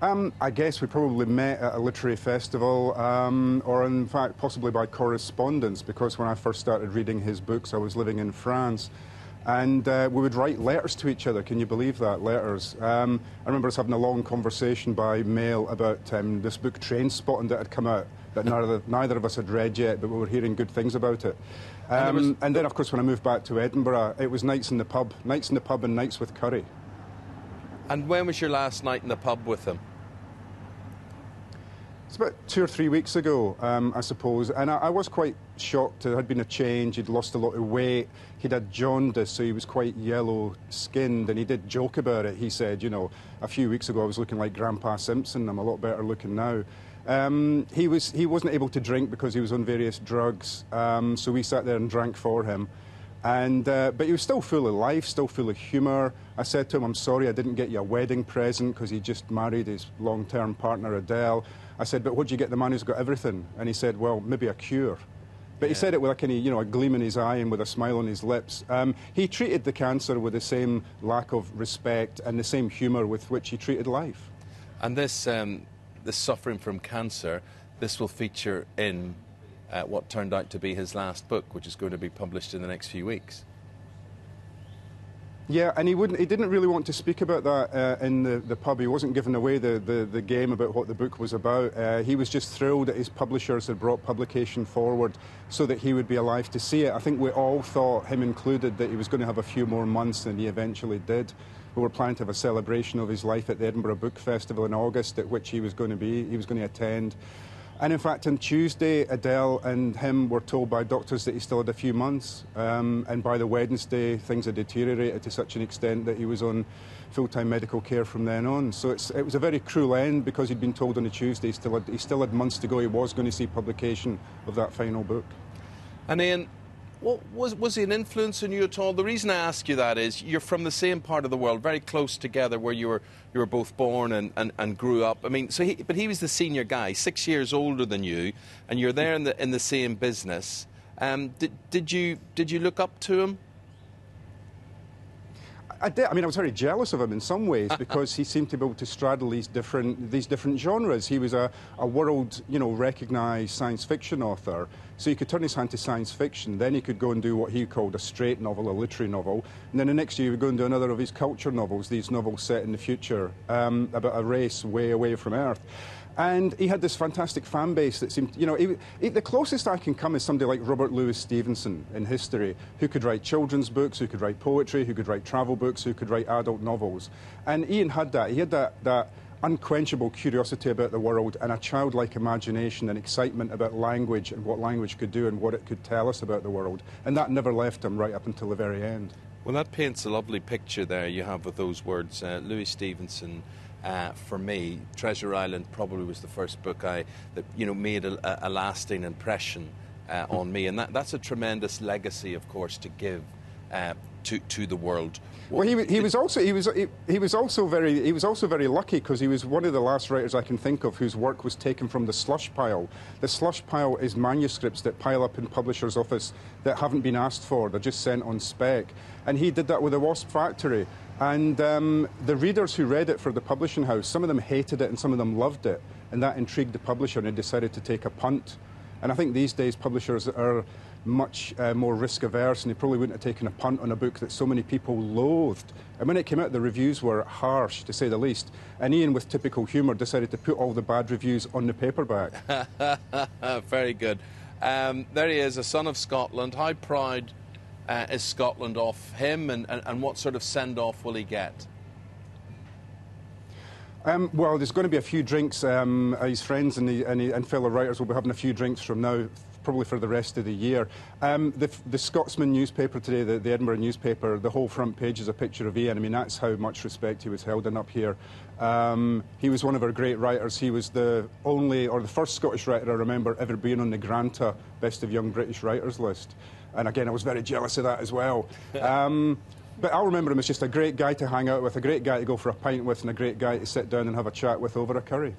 I guess we probably met at a literary festival, or in fact possibly by correspondence, because when I first started reading his books I was living in France, and we would write letters to each other. Can you believe that? Letters. I remember us having a long conversation by mail about this book Trainspotting that had come out, that neither of us had read yet, but we were hearing good things about it. And then of course when I moved back to Edinburgh, it was nights in the pub and nights with curry. And when was your last night in the pub with him? It's about 2 or 3 weeks ago, I suppose, and I was quite shocked. There had been a change. He'd lost a lot of weight. He'd had jaundice, so he was quite yellow-skinned, and he did joke about it. He said, you know, a few weeks ago I was looking like Grandpa Simpson. I'm a lot better looking now. He wasn't able to drink because he was on various drugs, so we sat there and drank for him. But he was still full of life, still full of humour. I said to him, I'm sorry I didn't get you a wedding present, because he just married his long-term partner, Adele. I said, but what do you get the man who's got everything? And he said, well, maybe a cure. But he said it with a kind of, a gleam in his eye and with a smile on his lips. He treated the cancer with the same lack of respect and the same humour with which he treated life. And this suffering from cancer, this will feature in what turned out to be his last book, which is going to be published in the next few weeks. Yeah, and he didn't really want to speak about that in the pub. He wasn't giving away the game about what the book was about. He was just thrilled that his publishers had brought publication forward so that he would be alive to see it. I think we all thought, him included, that he was going to have a few more months than he eventually did. We were planning to have a celebration of his life at the Edinburgh Book Festival in August, at which he was going to attend. And in fact, on Tuesday, Adele and him were told by doctors that he still had a few months. And by the Wednesday, things had deteriorated to such an extent that he was on full-time medical care from then on. So it was a very cruel end, because he'd been told on a Tuesday he still had months to go. He was going to see publication of that final book. And Iain, was he an influence on you at all? The reason I ask you that is you're from the same part of the world, very close together, where you were both born and grew up. I mean, but he was the senior guy, 6 years older than you, and you're there in the same business. Did you look up to him? I did. I mean, I was very jealous of him in some ways, because he seemed to be able to straddle these different genres. He was a world, recognised science fiction author, so he could turn his hand to science fiction. Then he could go and do what he called a straight novel, a literary novel, and then the next year he would go and do another of his culture novels, these novels set in the future, about a race way away from Earth. And he had this fantastic fan base that seemed, the closest I can come is somebody like Robert Louis Stevenson in history, who could write children's books, who could write poetry, who could write travel books, who could write adult novels. And Iain had that. He had that unquenchable curiosity about the world, and a childlike imagination and excitement about language and what language could do and what it could tell us about the world. And that never left him right up until the very end. Well, that paints a lovely picture there you have with those words. Louis Stevenson, for me, Treasure Island probably was the first book that made a lasting impression on me, and that's a tremendous legacy, of course, to give to the world. Well, he was also very lucky, because he was one of the last writers I can think of whose work was taken from the slush pile. The slush pile is manuscripts that pile up in publishers' office that haven't been asked for; they're just sent on spec. And he did that with the Wasp Factory. And the readers who read it for the publishing house, some of them hated it and some of them loved it, and that intrigued the publisher, and he decided to take a punt. And I think these days publishers are much more risk-averse, and they probably wouldn't have taken a punt on a book that so many people loathed. And when it came out, the reviews were harsh, to say the least. And Iain, with typical humour, decided to put all the bad reviews on the paperback. Very good. There he is, a son of Scotland. How proud is Scotland of him, and what sort of send-off will he get? Well, there's going to be a few drinks. His friends and fellow writers will be having a few drinks from now, probably for the rest of the year. The Scotsman newspaper today, the Edinburgh newspaper, the whole front page is a picture of Iain. I mean, that's how much respect he was held in up here. He was one of our great writers. He was the first Scottish writer I remember ever being on the Granta Best of Young British Writers list. And again, I was very jealous of that as well. But I'll remember him as just a great guy to hang out with, a great guy to go for a pint with, and a great guy to sit down and have a chat with over a curry.